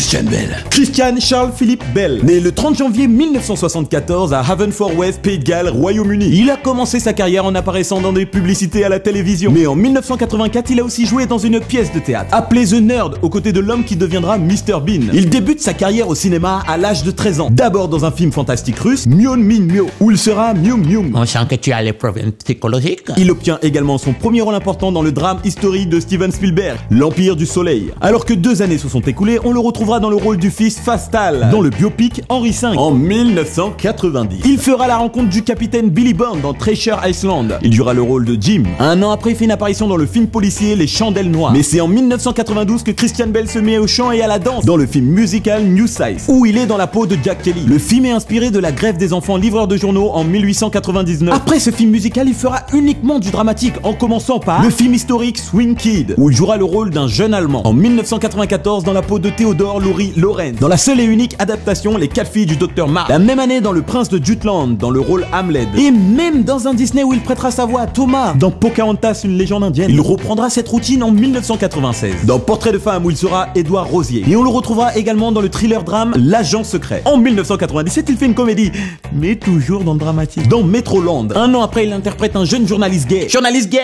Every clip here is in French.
Christian Bale. Christian Charles Philippe Bell, né le 30 janvier 1974 à Haverford-West, Pays de Galles, Royaume-Uni. Il a commencé sa carrière en apparaissant dans des publicités à la télévision. Mais en 1984, il a aussi joué dans une pièce de théâtre, appelée The Nerd, aux côtés de l'homme qui deviendra Mr Bean. Il débute sa carrière au cinéma à l'âge de 13 ans. D'abord dans un film fantastique russe, Myun Min Myo, où il sera Myung Myung. On sent que tu as les problèmes psychologiques. Il obtient également son premier rôle important dans le drame historique de Steven Spielberg, L'Empire du Soleil. Alors que 2 années se sont écoulées, on le retrouvera dans le rôle du fils Fastal, dans le biopic Henri V, en 1990. Il fera la rencontre du capitaine Billy Bond dans Treasure Island. Il jouera le rôle de Jim. Un an après, il fait une apparition dans le film policier Les Chandelles Noires. Mais c'est en 1992 que Christian Bale se met au chant et à la danse dans le film musical New Size, où il est dans la peau de Jack Kelly. Le film est inspiré de la grève des enfants livreurs de journaux en 1899. Après ce film musical, il fera uniquement du dramatique, en commençant par le film historique Swing Kid, où il jouera le rôle d'un jeune Allemand. En 1994, dans la peau de Theodore Laurie Lorenz, dans la seule et unique adaptation Les 4 filles du Docteur March. La même année, dans Le Prince de Jutland, dans le rôle Hamlet. Et même dans un Disney où il prêtera sa voix à Thomas, dans Pocahontas, une légende indienne. Il reprendra cette routine en 1996, dans Portrait de femme, où il sera Édouard Rosier. Et on le retrouvera également dans le thriller-drame L'Agent Secret. En 1997, il fait une comédie, mais toujours dans le dramatique, dans Metroland. Un an après, il interprète un jeune journaliste gay. Journaliste gay?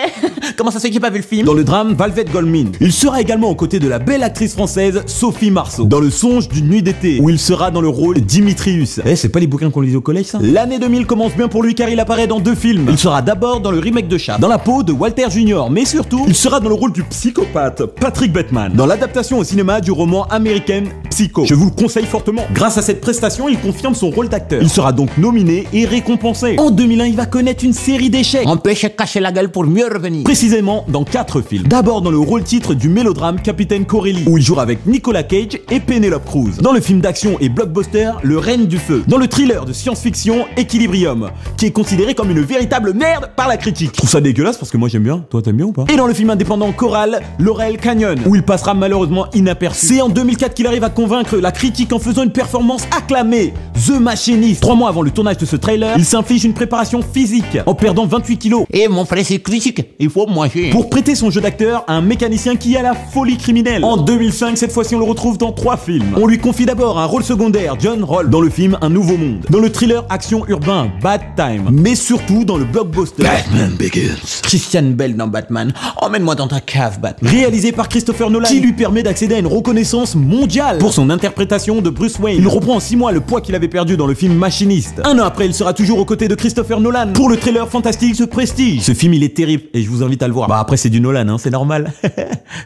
Comment ça se fait que j'ai pas vu le film? Dans le drame Velvet Goldmine. Il sera également aux côtés de la belle actrice française Sophie Marceau, dans Le Songe d'une nuit d'été, où il sera dans le rôle Dimitrius. Eh, c'est pas les bouquins qu'on lisait au collège, ça? L'année 2000 commence bien pour lui car il apparaît dans 2 films. Il sera d'abord dans le remake de Chappie, dans la peau de Walter Jr., mais surtout, il sera dans le rôle du psychopathe Patrick Bateman, dans l'adaptation au cinéma du roman américain Psycho. Je vous le conseille fortement. Grâce à cette prestation, il confirme son rôle d'acteur. Il sera donc nominé et récompensé. En 2001, il va connaître une série d'échecs. On peut se cacher la gueule pour mieux revenir. Précisément dans 4 films. D'abord dans le rôle titre du mélodrame Capitaine Corelli, où il jouera avec Nicolas Cage et Penelope Cruz. Dans le film d'action et blockbuster Le Règne du Feu. Dans le thriller de science-fiction Equilibrium, qui est considéré comme une véritable merde par la critique. Je trouve ça dégueulasse parce que moi j'aime bien. Toi t'aimes bien ou pas? Et dans le film indépendant Coral, Laurel Canyon, où il passera malheureusement inaperçu. C'est en 2004 qu'il arrive à convaincre la critique en faisant une performance acclamée, The Machinist. 3 mois avant le tournage de ce trailer, il s'inflige une préparation physique en perdant 28 kilos. Et mon frère c'est critique, il faut manger. Pour prêter son jeu d'acteur à un mécanicien qui a la folie criminelle. En 2005, cette fois-ci on le retrouve dans 3 films. On lui confie d'abord un rôle secondaire, John Roll, dans le film Un Nouveau Monde, dans le thriller action urbain Bad Time, mais surtout dans le blockbuster Batman Begins. Christian Bale dans Batman. Emmène-moi dans ta cave, Batman. Réalisé par Christopher Nolan, qui lui permet d'accéder à une reconnaissance mondiale pour son interprétation de Bruce Wayne. Il reprend en 6 mois le poids qu'il avait perdu dans le film Machiniste. Un an après, il sera toujours aux côtés de Christopher Nolan pour le trailer fantastique The Prestige. Ce film, il est terrible et je vous invite à le voir. Bah après, c'est du Nolan, hein, c'est normal.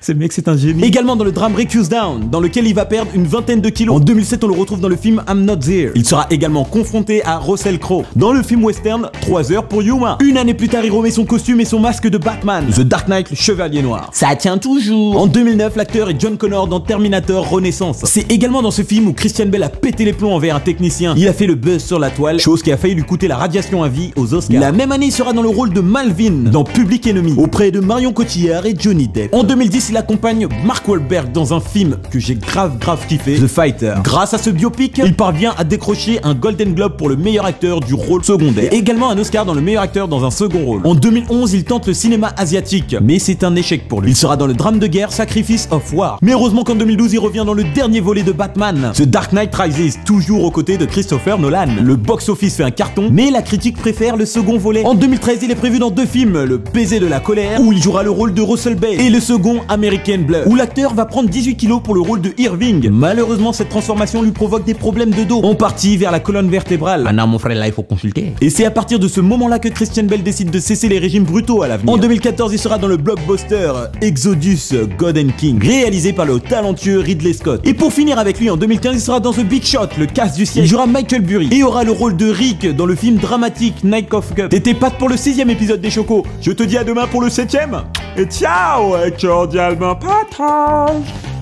Ce mec, c'est un génie. Également dans le drame Recuse Down, dans lequel il va perdre une vingtaine de kilos. En 2007, on le retrouve dans le film I'm Not There. Il sera également confronté à Russell Crowe dans le film western 3 heures pour Yuma. Une année plus tard, il remet son costume et son masque de Batman, The Dark Knight, le Chevalier Noir. Ça tient toujours. En 2009, l'acteur est John Connor dans Terminator Renaissance. C'est également dans ce film où Christian Bale a pété les plombs envers un technicien. Il a fait le buzz sur la toile, chose qui a failli lui coûter la radiation à vie aux Oscars. La même année, il sera dans le rôle de Malvin dans Public Enemy, auprès de Marion Cotillard et Johnny Depp. En 2010, il accompagne Mark Wahlberg dans un film que j'ai grave kiffé, The Fighter. Grâce à ce biopic, il parvient à décrocher un Golden Globe pour le meilleur acteur du rôle secondaire, et également un Oscar dans le meilleur acteur dans un second rôle. En 2011, il tente le cinéma asiatique, mais c'est un échec pour lui. Il sera dans le drame de guerre Sacrifice of War. Mais heureusement qu'en 2012, il revient dans le dernier volet de Batman, The Dark Knight Rises, toujours aux côtés de Christopher Nolan. Le box-office fait un carton, mais la critique préfère le second volet. En 2013, il est prévu dans 2 films, Le Baiser de la colère, où il jouera le rôle de Russell Bates, et le second, American Blood, où l'acteur va prendre 18 kilos pour le rôle de Irving. Malheureusement, cette transformation lui provoque des problèmes de dos, en partie vers la colonne vertébrale. Ah non, mon frère, là, il faut consulter. Et c'est à partir de ce moment-là que Christian Bale décide de cesser les régimes brutaux à l'avenir. En 2014, il sera dans le blockbuster Exodus God and King, réalisé par le talentueux Ridley Scott. Et pour finir avec lui, en 2015, il sera dans The Big Shot, le casse du siècle. Il jouera Michael Burry et aura le rôle de Rick dans le film dramatique Night of Cup. T'étais pas pour le 6e épisode des Chocos. Je te dis à demain pour le 7e. Et ciao, cordialement partage.